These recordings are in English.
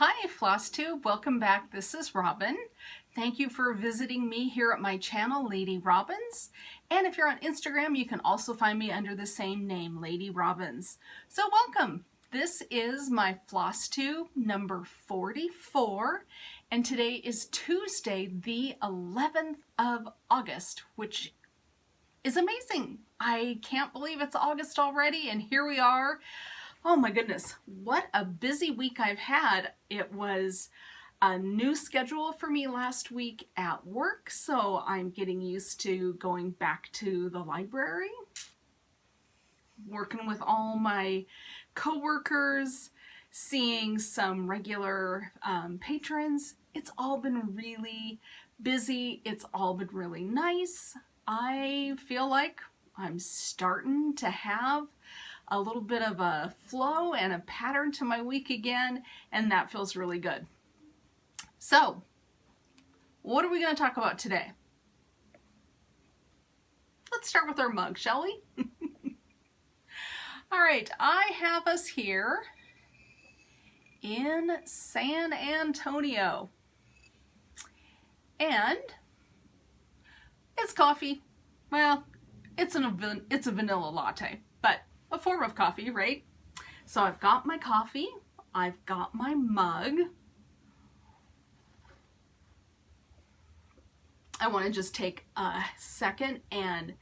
Hi FlossTube, welcome back. This is Robin. Thank you for visiting me here at my channel, Lady Robins. And if you're on Instagram, you can also find me under the same name, Lady Robins. So welcome. This is my FlossTube number 44, and today is Tuesday, the 11th of August, which is amazing. I can't believe it's August already, and here we are. Oh my goodness, what a busy week I've had. It was a new schedule for me last week at work, so I'm getting used to going back to the library, working with all my coworkers, seeing some regular patrons. It's all been really busy. It's all been really nice. I feel like I'm starting to have a little bit of a flow and a pattern to my week again, and that feels really good. So, what are we going to talk about today? Let's start with our mug, shall we? All right, I have us here in San Antonio, and it's coffee. Well, it's a vanilla latte, but a form of coffee, right? So I've got my coffee, I've got my mug. I want to just take a second and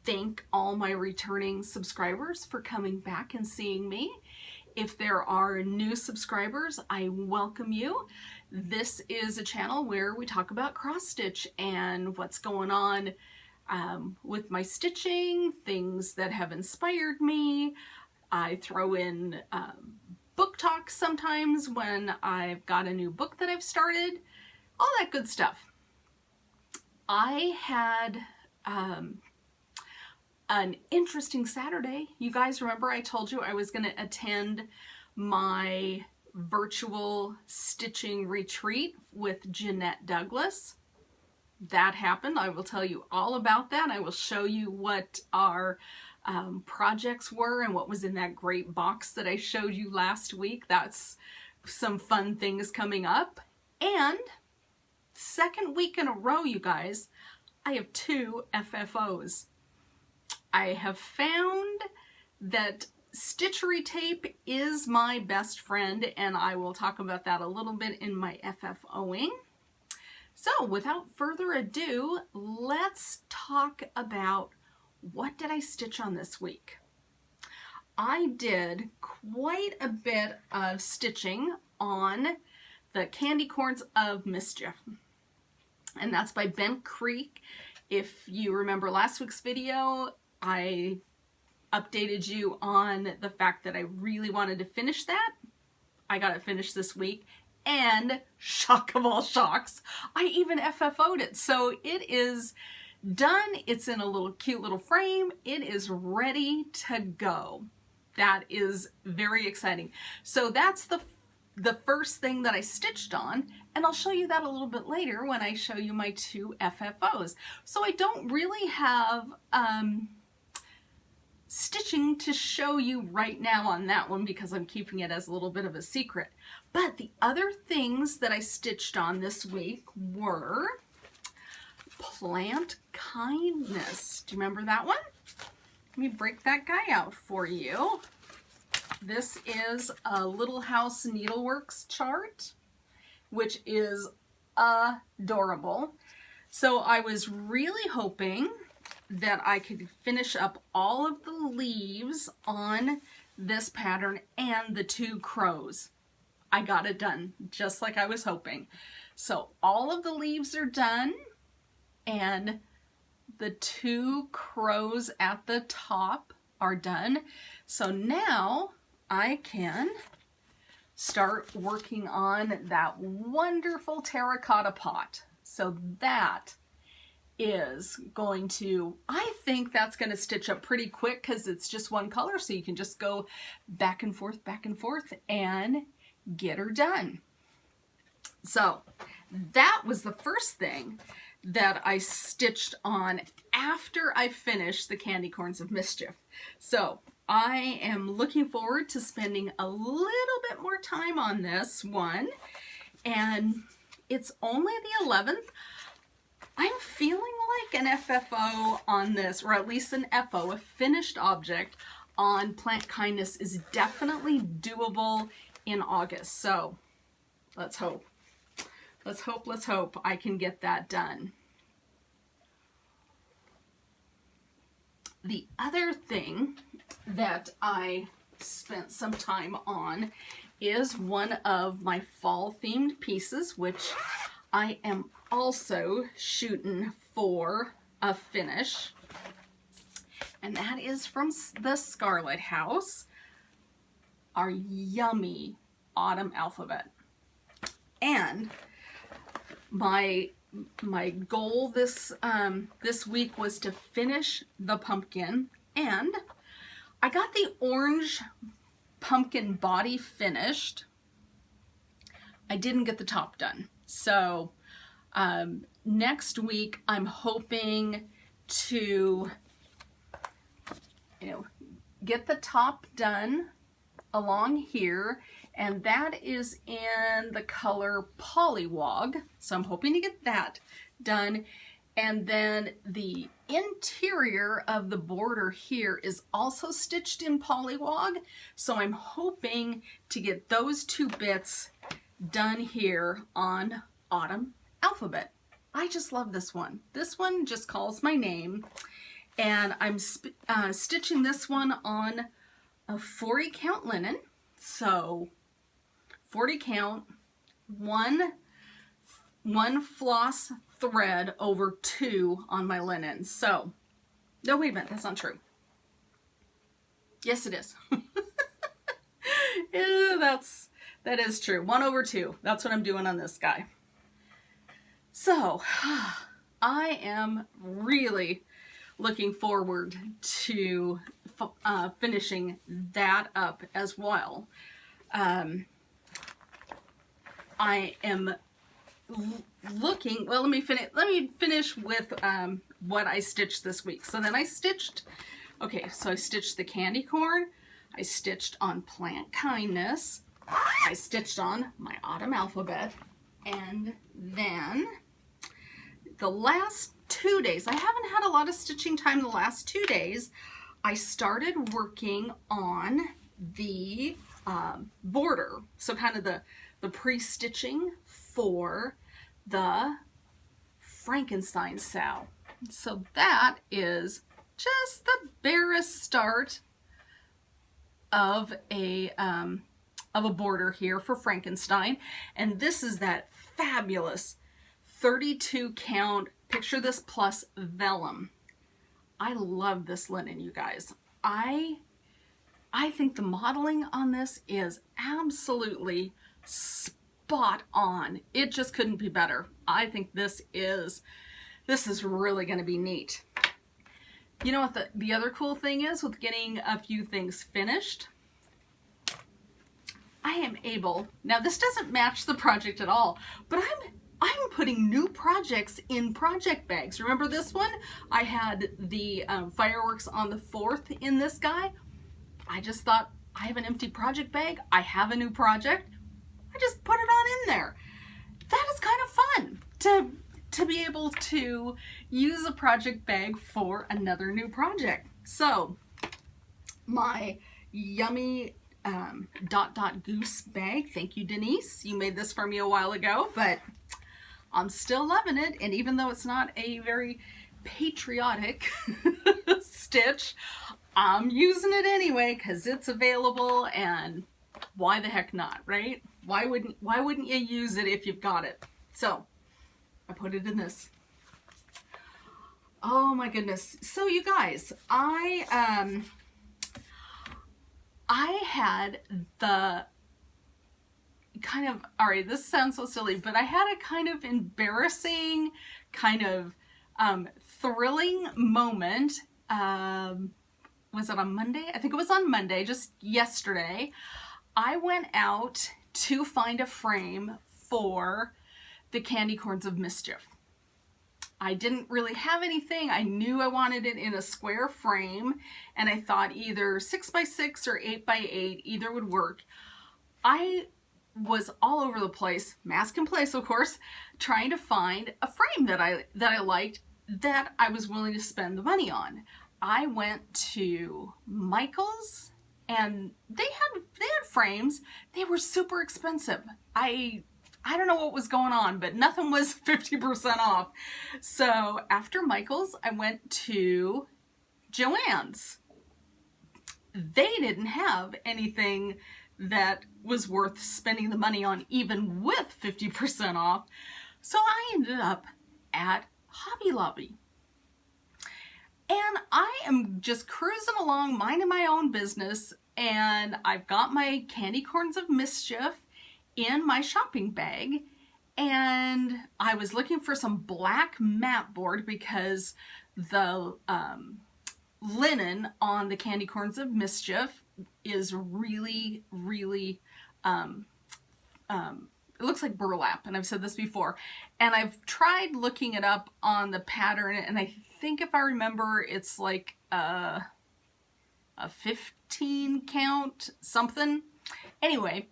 thank all my returning subscribers for coming back and seeing me. If there are new subscribers, I welcome you. This is a channel where we talk about cross-stitch and what's going on with my stitching, things that have inspired me. I throw in book talks sometimes when I've got a new book that I've started, all that good stuff. I had an interesting Saturday. You guys remember I told you I was going to attend my virtual stitching retreat with Jeanette Douglas. That happened. I will tell you all about that. I will show you what our projects were and what was in that great box that I showed you last week. That's some fun things coming up. And second week in a row, you guys, I have 2 FFOs. I have found that stitchery tape is my best friend, and I will talk about that a little bit in my FFOing. So without further ado, let's talk about what did I stitch on this week. I did quite a bit of stitching on the Candy Corns of Mischief, and that's by Bent Creek. If you remember last week's video, I updated you on the fact that I really wanted to finish that. I got it finished this week. And shock of all shocks, I even FFO'd it. So it is done. It's in a little cute little frame. It is ready to go. That is very exciting. So that's the first thing that I stitched on, and I'll show you that a little bit later when I show you my 2 FFOs. So I don't really have stitching to show you right now on that one because I'm keeping it as a little bit of a secret. But the other things that I stitched on this week were Plant Kindness. Do you remember that one? Let me break that guy out for you. This is a Little House Needleworks chart, which is adorable. So I was really hoping that I could finish up all of the leaves on this pattern and the 2 crows. I got it done just like I was hoping. So all of the leaves are done, and the 2 crows at the top are done. So now I can start working on that wonderful terracotta pot. So that is going to, I think that's going to stitch up pretty quick because it's just one color, so you can just go back and forth and get her done. So that was the first thing that I stitched on after I finished the Candy Corns of Mischief. So I am looking forward to spending a little bit more time on this one, and it's only the 11th. I'm feeling like an FFO on this, or at least an FO, a finished object on Plant Kindness is definitely doable in August. So let's hope. Let's hope I can get that done. The other thing that I spent some time on is one of my fall themed pieces, which I am also shooting for a finish. And that is from the Scarlet House, our yummy autumn alphabet. And my goal this week was to finish the pumpkin, and I got the orange pumpkin body finished. I didn't get the top done. So next week I'm hoping to, get the top done along here, and that is in the color Polywog. So I'm hoping to get that done. And then the interior of the border here is also stitched in Polywog. So I'm hoping to get those two bits done here on Autumn Alphabet. I just love this one. This one just calls my name. And I'm stitching this one on a 40 count linen. So 40 count, one floss thread over 2 on my linen. So, no, wait a minute, that's not true. Yes, it is. Yeah, that is true. 1 over 2. That's what I'm doing on this guy. So, I am really looking forward to finishing that up as well. I am looking, well, let me finish with what I stitched this week. So then I stitched the candy corn, I stitched on Plant Kindness, I stitched on my autumn alphabet, and then the last 2 days, I haven't had a lot of stitching time the last 2 days, I started working on the border. So kind of the pre-stitching for the Frankenstein SAL. So that is just the barest start of a border here for Frankenstein. And this is that fabulous 32 count, picture this, plus Vellum. I love this linen, you guys. I think the modeling on this is absolutely spot on. It just couldn't be better. I think this is really going to be neat. You know what the other cool thing is with getting a few things finished? I am able, now this doesn't match the project at all, but I'm putting new projects in project bags. Remember this one? I had the fireworks on the 4th in this guy. I just thought, I have an empty project bag. I have a new project. I just put it on in there. That is kind of fun to be able to use a project bag for another new project. So my yummy Goose bag. Thank you, Denise. You made this for me a while ago, but I'm still loving it. And even though it's not a very patriotic stitch, I'm using it anyway because it's available, and why the heck not, right? Why wouldn't you use it if you've got it? So I put it in this. Oh my goodness. So you guys, I had the kind of, all right, this sounds so silly, but I had a kind of embarrassing, kind of thrilling moment. Was it on Monday? I think it was on Monday, just yesterday. I went out to find a frame for the candy corns of Mischief. I didn't really have anything. I knew I wanted it in a square frame, and I thought either 6x6 or 8x8, either would work. I was all over the place, mask in place of course, trying to find a frame that I liked, that I was willing to spend the money on. I went to Michael's, and they had frames. They were super expensive. I don't know what was going on, but nothing was 50% off. So after Michael's, I went to Joann's. They didn't have anything that was worth spending the money on, even with 50% off. So I ended up at Hobby Lobby. And I am just cruising along, minding my own business, and I've got my candy corns of Mischief in my shopping bag, and I was looking for some black mat board because the linen on the candy corns of Mischief is really, really, it looks like burlap, and I've said this before, and I've tried looking it up on the pattern, and I think if I remember, it's like a 15 count something. Anyway,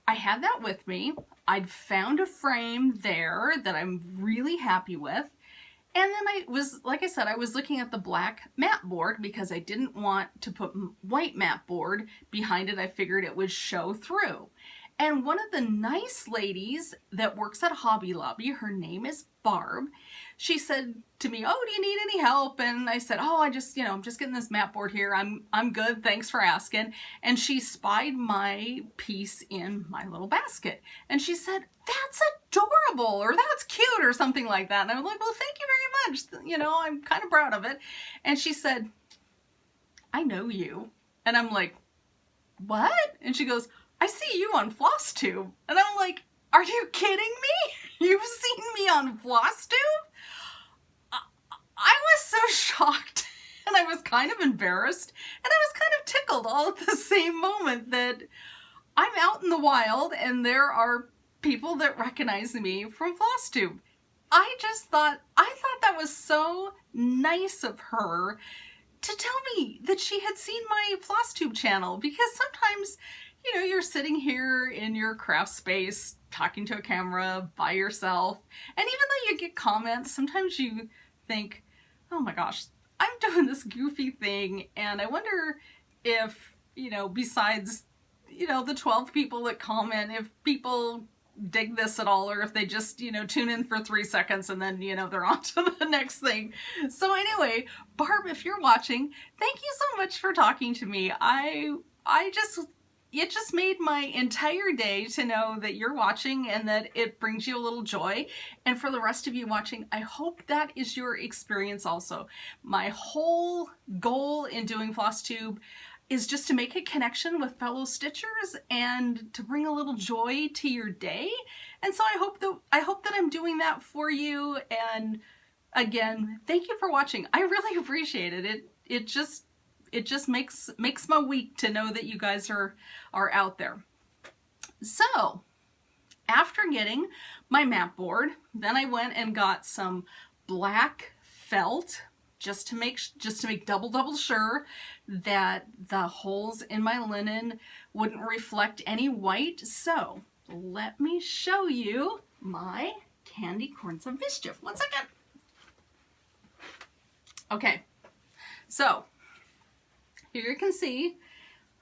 I had that with me. I'd found a frame there that I'm really happy with. And then I was, like I said, I was looking at the black mat board because I didn't want to put white mat board behind it. I figured it would show through. And one of the nice ladies that works at Hobby Lobby, her name is Barb, she said to me, "Oh, do you need any help?" And I said, "Oh, I'm just getting this mat board here. I'm good. Thanks for asking." And she spied my piece in my little basket. And she said, "That's adorable," or "That's cute," or something like that. And I was like, "Well, thank you very much. You know, I'm kind of proud of it." And she said, "I know you." And I'm like, "What?" And she goes, "I see you on FlossTube." And I'm like, "Are you kidding me? You've seen me on FlossTube?" I was so shocked, and I was kind of embarrassed, and I was kind of tickled all at the same moment that I'm out in the wild and there are people that recognize me from FlossTube. I thought that was so nice of her to tell me that she had seen my FlossTube channel, because sometimes, you know, you're sitting here in your craft space talking to a camera by yourself, and even though you get comments, sometimes you think, "Oh my gosh, I'm doing this goofy thing, and I wonder if, you know, besides, you know, the 12 people that comment, if people dig this at all, or if they just, you know, tune in for 3 seconds and then, you know, they're on to the next thing." So anyway, Barb, if you're watching, thank you so much for talking to me. It just made my entire day to know that you're watching and that it brings you a little joy. And for the rest of you watching, I hope that is your experience also. My whole goal in doing FlossTube is just to make a connection with fellow stitchers and to bring a little joy to your day. And so I hope that I'm doing that for you. And again, thank you for watching. I really appreciate it. It just makes my week to know that you guys are out there. So after getting my mat board, then I went and got some black felt just to make double sure that the holes in my linen wouldn't reflect any white. So let me show you my candy corns of Mischief. 1 second. Okay, so here you can see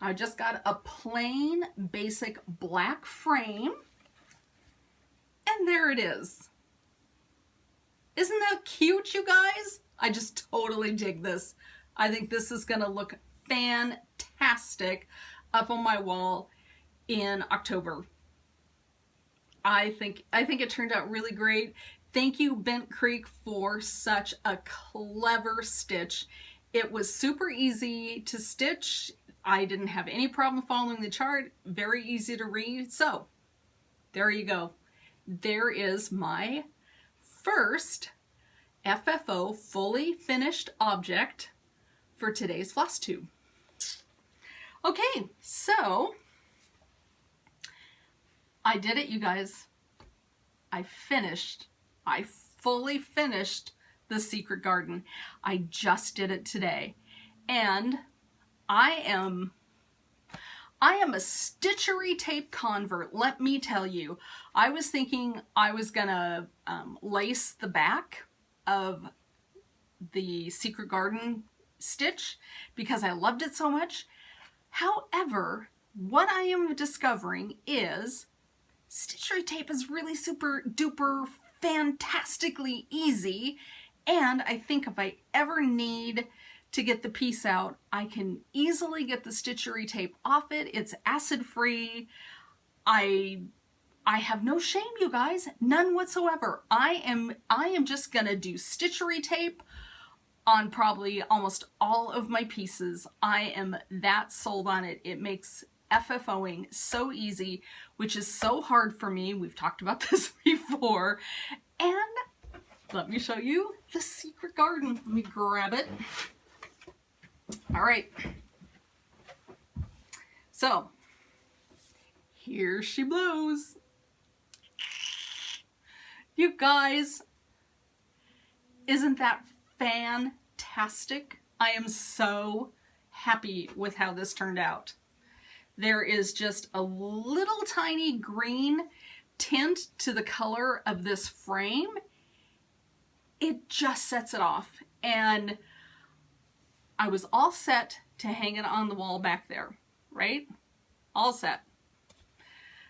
I just got a plain basic black frame, and there it is. Isn't that cute, you guys? I just totally dig this. I think this is gonna look fantastic up on my wall in October. I think it turned out really great. Thank you, Bent Creek, for such a clever stitch. It was super easy to stitch. I didn't have any problem following the chart. Very easy to read. So there you go. There is my first FFO fully finished object for today's FlossTube. Okay, so I did it, you guys. I fully finished the Secret Garden. I just did it today. And I am a stitchery tape convert, let me tell you. I was thinking I was gonna lace the back of the Secret Garden stitch because I loved it so much. However, what I am discovering is stitchery tape is really super duper fantastically easy, and I think if I ever need to get the piece out, I can easily get the stitchery tape off it. It's acid free. I have no shame, you guys, none whatsoever. I am just gonna do stitchery tape on probably almost all of my pieces. I am that sold on it. It makes FFOing so easy, which is so hard for me. We've talked about this before. And let me show you the Secret Garden. Let me grab it. All right. So, here she blows. You guys, isn't that fantastic? I am so happy with how this turned out. There is just a little tiny green tint to the color of this frame. It just sets it off. And I was all set to hang it on the wall back there, right? All set.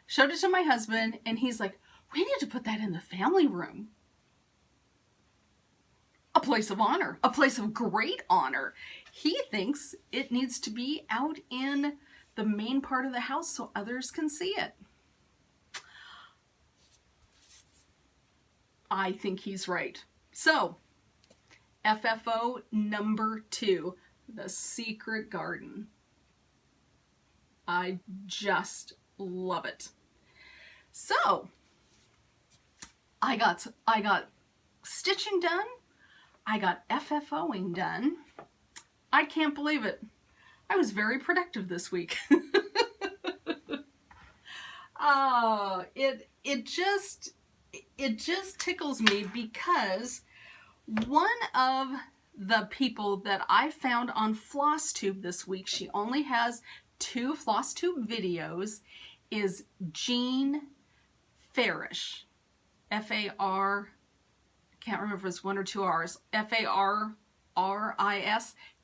Showed it to my husband and he's like, we need to put that in the family room. A place of honor, a place of great honor. He thinks it needs to be out in the main part of the house so others can see it. I think he's right. So, FFO number 2, the Secret Garden. I just love it. So, I got stitching done. I got FFOing done. I can't believe it. I was very productive this week. Oh, it just tickles me because one of the people that I found on FlossTube this week, she only has 2 FlossTube videos, is Jean Farish. F-A-R, I can't remember if it's 1 or 2 R's. F-A-R-R-I-S,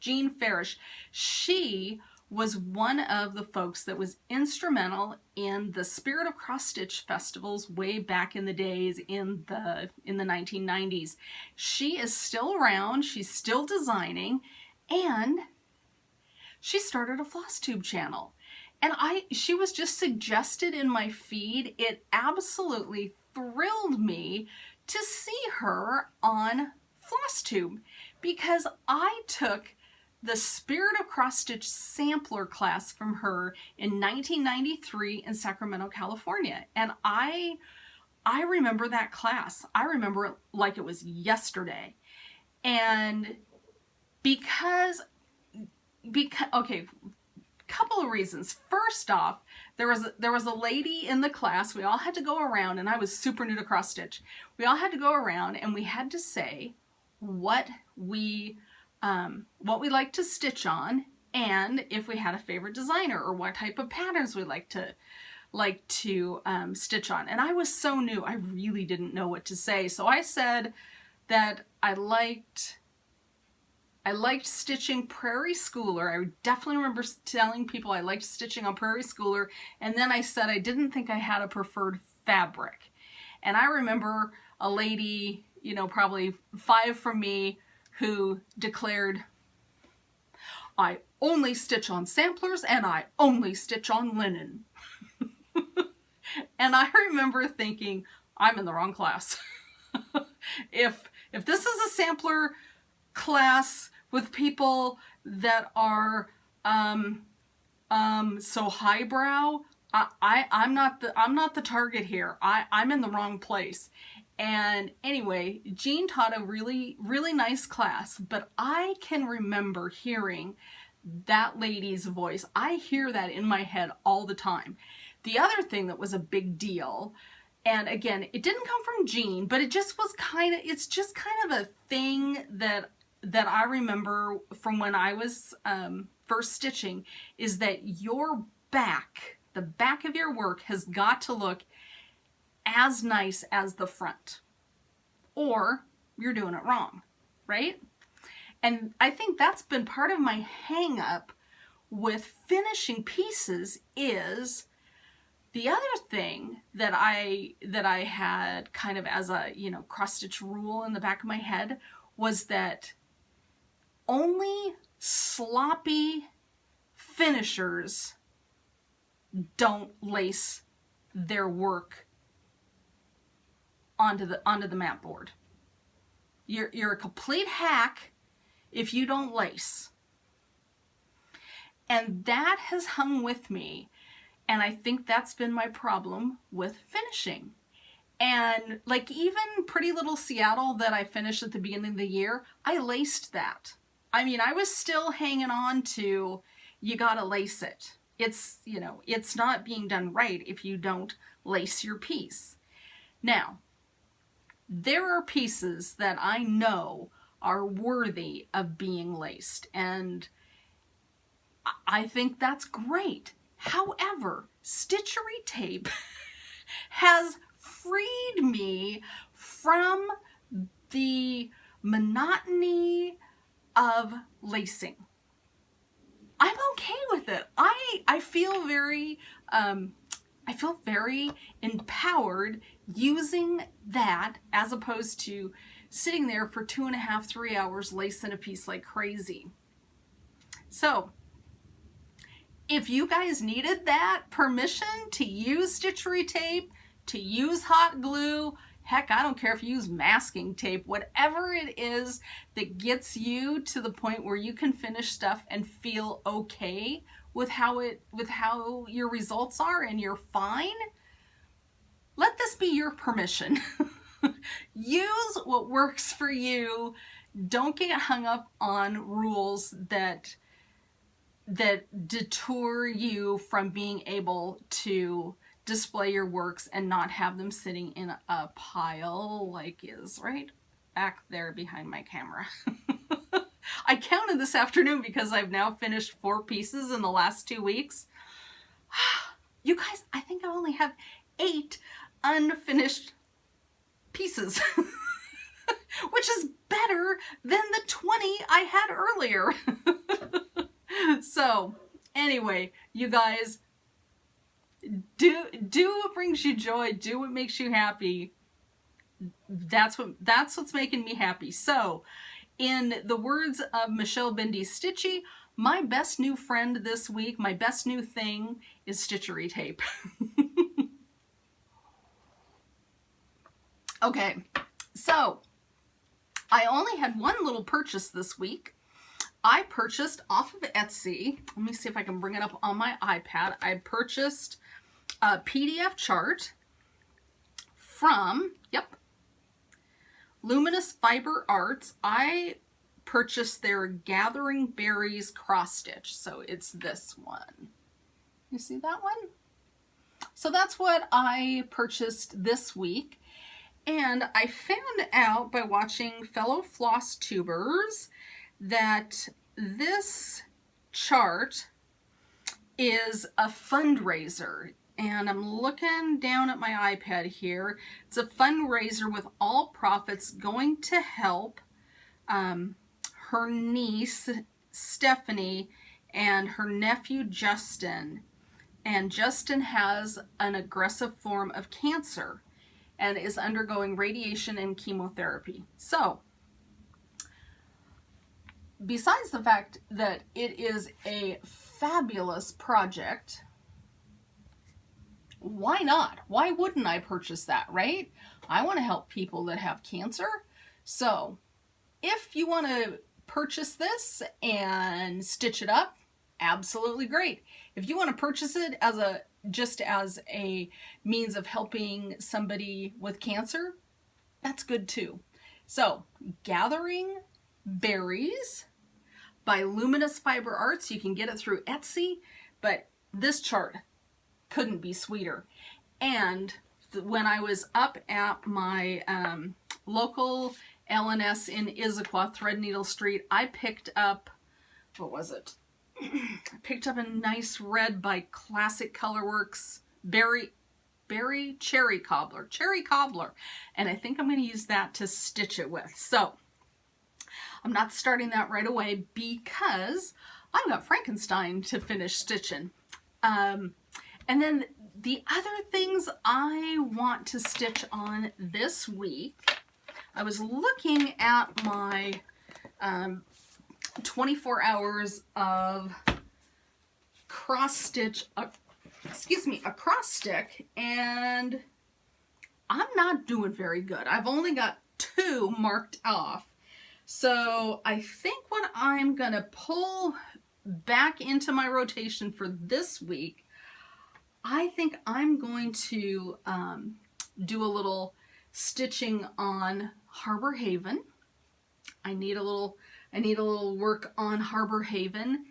Jean Farish. She was one of the folks that was instrumental in the Spirit of CrossStitch festivals way back in the days in the 1990s. She is still around, she's still designing, and she started a FlossTube channel. And she was just suggested in my feed. It absolutely thrilled me to see her on FlossTube because I took the Spirit of CrossStitch sampler class from her in 1993 in Sacramento, California. And I remember that class. I remember it like it was yesterday. And because okay, couple of reasons. First off, there was a lady in the class. We all had to go around, and I was super new to CrossStitch. We all had to go around and we had to say what we like to stitch on, and if we had a favorite designer or what type of patterns we like to stitch on. And I was so new, I really didn't know what to say. So I said that I liked stitching Prairie Schooler. I definitely remember telling people I liked stitching on Prairie Schooler, and then I said I didn't think I had a preferred fabric. And I remember a lady, you know, probably 5 from me, who declared, I only stitch on samplers and I only stitch on linen. And I remember thinking, I'm in the wrong class. If this is a sampler class with people that are so highbrow, I'm not the target here. I'm in the wrong place. And anyway, Jean taught a really, really nice class, but I can remember hearing that lady's voice. I hear that in my head all the time. The other thing that was a big deal And again, it didn't come from Jean, but it just was it's just kind of a thing that I remember from when I was first stitching, is that your back, the back of your work has got to look as nice as the front, or you're doing it wrong, right? And I think that's been part of my hang up with finishing pieces. Is the other thing that I had kind of as a, you know, cross-stitch rule in the back of my head was that only sloppy finishers don't lace their work onto the mat board. You're a complete hack if you don't lace. And that has hung with me. And I think that's been my problem with finishing. And like even Pretty Little Seattle that I finished at the beginning of the year, I laced that. I mean, I was still hanging on to, you gotta lace it. It's, you know, it's not being done right if you don't lace your piece. Now, there are pieces that I know are worthy of being laced, and I think that's great. However, stitchery tape has freed me from the monotony of lacing. I'm okay with it. I feel very empowered using that, as opposed to sitting there for 2.5, 3 hours lacing a piece like crazy. So if you guys needed that permission to use stitchery tape, to use hot glue, heck, I don't care if you use masking tape, whatever it is that gets you to the point where you can finish stuff and feel okay with how your results are and you're fine, let this be your permission. Use what works for you. Don't get hung up on rules that detour you from being able to display your works and not have them sitting in a pile like is right back there behind my camera. I counted this afternoon because I've now finished 4 pieces in the last 2 weeks. You guys, I think I only have 8 unfinished pieces, which is better than the 20 I had earlier. So anyway, you guys, do what brings you joy, do what makes you happy. That's what's making me happy. So in the words of Michelle Bindi Stitchy, my best new friend this week, my best new thing is stitchery tape. Okay, so I only had one little purchase this week. I purchased off of Etsy, let me see if I can bring it up on my iPad. I purchased a PDF chart from, Luminous Fiber Arts. I purchased their Gathering Berries cross stitch. So it's this one. You see that one? So that's what I purchased this week. And I found out by watching fellow FlossTubers that this chart is a fundraiser. And I'm looking down at my iPad here. It's a fundraiser with all profits going to help her niece, Stephanie, and her nephew, Justin. And Justin has an aggressive form of cancer and is undergoing radiation and chemotherapy. So, besides the fact that it is a fabulous project, why not? Why wouldn't I purchase that, right? I want to help people that have cancer. So if you want to purchase this and stitch it up, absolutely great. If you want to purchase it as just as a means of helping somebody with cancer, that's good too. So Gathering Berries by Luminous Fiber Arts. You can get it through Etsy, but this chart couldn't be sweeter. And when I was up at my local L&S in Issaquah, Threadneedle Street, I picked up, what was it? I picked up a nice red by Classic Colorworks Berry Cherry Cobbler, and I think I'm going to use that to stitch it with. So I'm not starting that right away because I've got Frankenstein to finish stitching. And then the other things I want to stitch on this week, I was looking at my 24 hours of cross-stitch, a cross stick, and I'm not doing very good. I've only got 2 marked off. So I think what I'm going to pull back into my rotation for this week, I think I'm going to do a little stitching on Harbor Haven. I need a little work on Harbor Haven,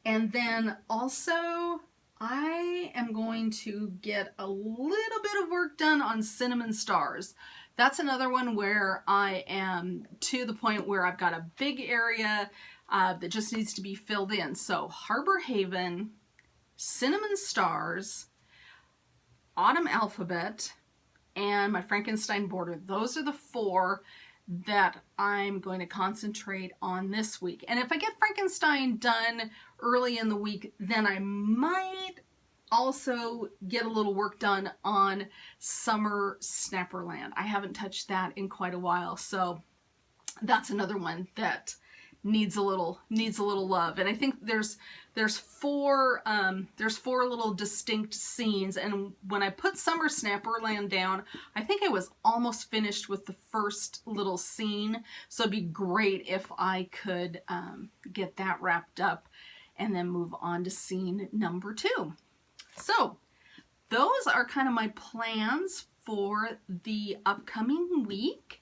and then also I am going to get a little bit of work done on Cinnamon Stars. That's another one where I am to the point where I've got a big area that just needs to be filled in. So Harbor Haven, Cinnamon Stars, Autumn Alphabet, and my Frankenstein Border. Those are the 4 that I'm going to concentrate on this week. And if I get Frankenstein done early in the week, then I might also get a little work done on Summer Snapperland. I haven't touched that in quite a while, so that's another one that needs a little love. And I think there's 4 little distinct scenes, and when I put Summer Snapperland down, I think I was almost finished with the first little scene, so it'd be great if I could get that wrapped up and then move on to scene number 2. So those are kind of my plans for the upcoming week.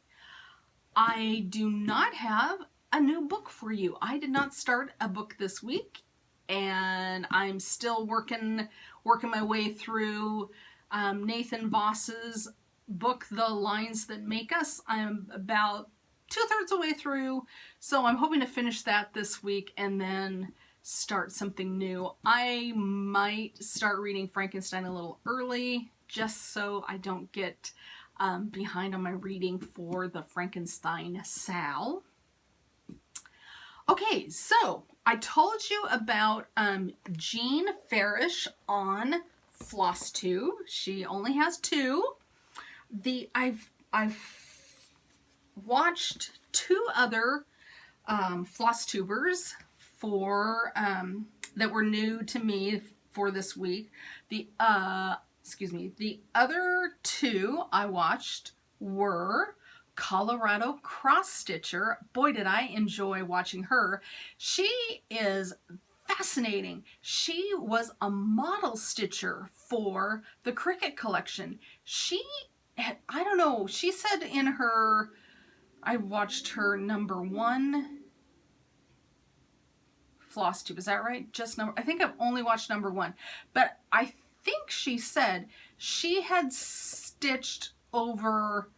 I do not have a new book for you. I did not start a book this week, and I'm still working my way through Nathan Voss's book, The Lines That Make Us. I'm about 2/3 the way through, so I'm hoping to finish that this week and then start something new. I might start reading Frankenstein a little early, just so I don't get behind on my reading for the Frankenstein SAL. Okay, so I told you about Jean Farish on FlossTube. She only has 2. I've watched 2 other FlossTubers for that were new to me for this week. The other 2 I watched were Colorado CrossStitcher. Boy, did I enjoy watching her. She is fascinating. She was a model stitcher for the Cricut collection. I don't know, she said in her, I watched her number 1 FlossTube, is that right? I think I've only watched number 1, but I think she said she had stitched over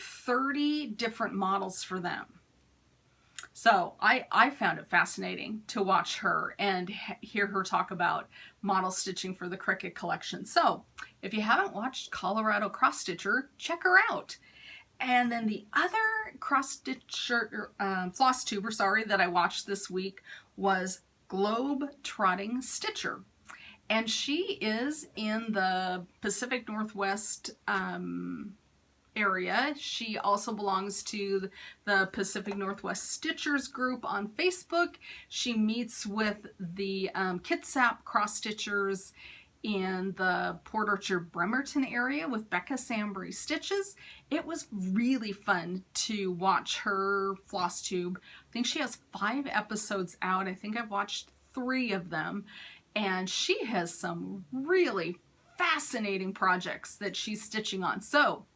30 different models for them. So I found it fascinating to watch her and hear her talk about model stitching for the Cricut collection. So if you haven't watched Colorado CrossStitcher, check her out. And then the other FlossTuber, that I watched this week was Globe-Trotting Stitcher. And she is in the Pacific Northwest area. She also belongs to the Pacific Northwest Stitchers group on Facebook. She meets with the Kitsap cross-stitchers in the Port Orchard Bremerton area with Becca Sambry Stitches. It was really fun to watch her FlossTube. I think she has 5 episodes out. I think I've watched 3 of them, and she has some really fascinating projects that she's stitching on. So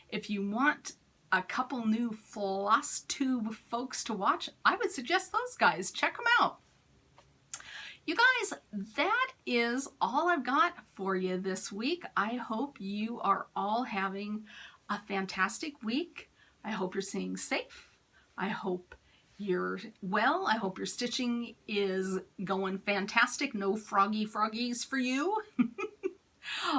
if you want a couple new FlossTube folks to watch, I would suggest those guys. Check them out. You guys, that is all I've got for you this week. I hope you are all having a fantastic week. I hope you're staying safe. I hope you're well. I hope your stitching is going fantastic. No froggies for you.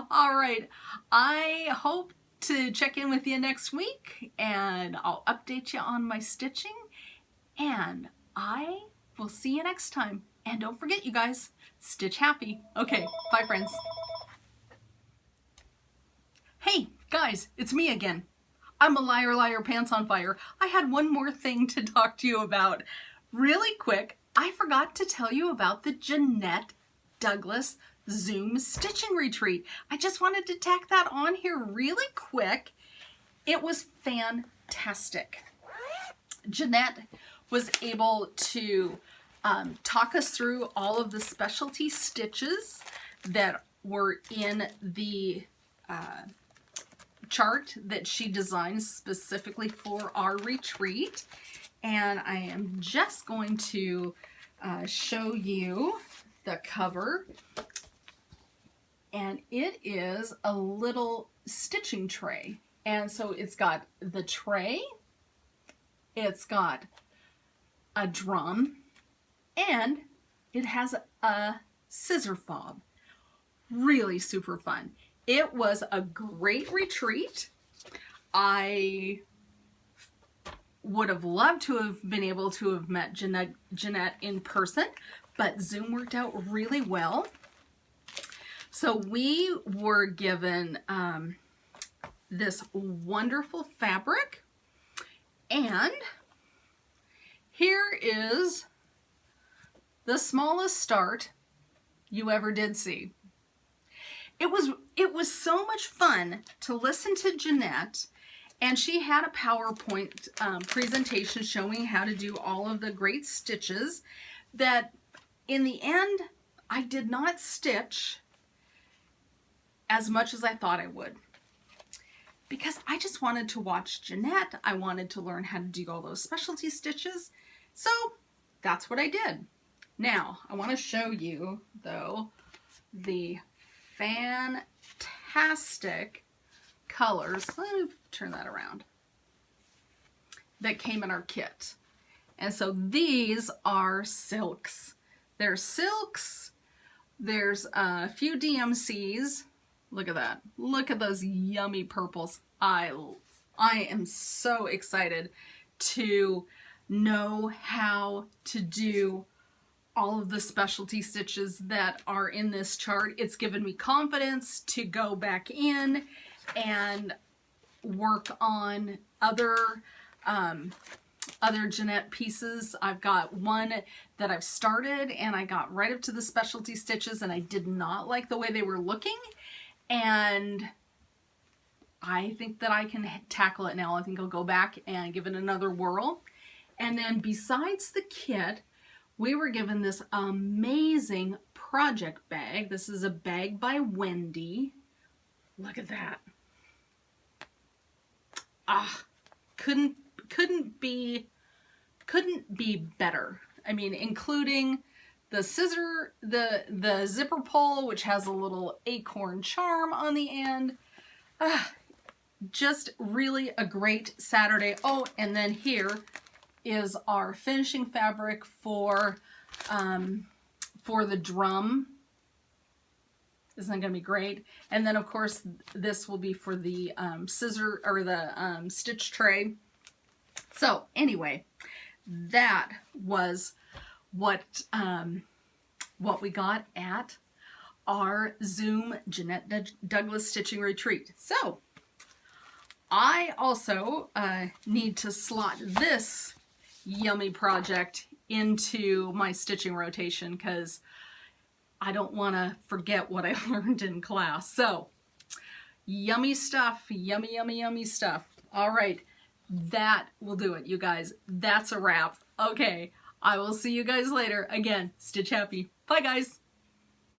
All right. I hope to check in with you next week, and I'll update you on my stitching, and I will see you next time. And don't forget, you guys, stitch happy. Okay, bye friends. Hey guys, it's me again. I'm a liar pants on fire. I had one more thing to talk to you about. Really quick, I forgot to tell you about the Jeanette Douglas Zoom stitching retreat. I just wanted to tack that on here really quick. It was fantastic. Jeanette was able to talk us through all of the specialty stitches that were in the chart that she designed specifically for our retreat. And I am just going to show you the cover. And it is a little stitching tray. And so it's got the tray, it's got a drum, and it has a scissor fob. Really super fun. It was a great retreat. I would have loved to have been able to have met Jeanette in person, but Zoom worked out really well. So we were given this wonderful fabric, and here is the smallest start you ever did see. It was so much fun to listen to Jeanette, and she had a PowerPoint presentation showing how to do all of the great stitches that in the end I did not stitch as much as I thought I would, because I just wanted to watch Jeanette. I wanted to learn how to do all those specialty stitches. So that's what I did. Now I want to show you though the fantastic colors. Let me turn that around. That came in our kit. And so these are silks. There's silks. There's a few DMCs. Look at that. Look at those yummy purples. I am so excited to know how to do all of the specialty stitches that are in this chart. It's given me confidence to go back in and work on other Jeanette pieces. I've got one that I've started and I got right up to the specialty stitches and I did not like the way they were looking, and I think that I can tackle it now. I think I'll go back and give it another whirl. And then besides the kit, we were given this amazing project bag. This is a bag by Wendy. Look at that. Ah, couldn't be better. I mean, including the scissor, the zipper pull, which has a little acorn charm on the end. Just really a great Saturday. Oh, and then here is our finishing fabric for the drum. Isn't that going to be great? And then of course this will be for the scissor or the stitch tray. So anyway, that was what we got at our Zoom Jeanette Douglas stitching retreat. So I also need to slot this yummy project into my stitching rotation because I don't want to forget what I learned in class. So yummy stuff, yummy stuff. All right, that will do it, you guys. That's a wrap. Okay, I will see you guys later. Again, stitch happy. Bye, guys.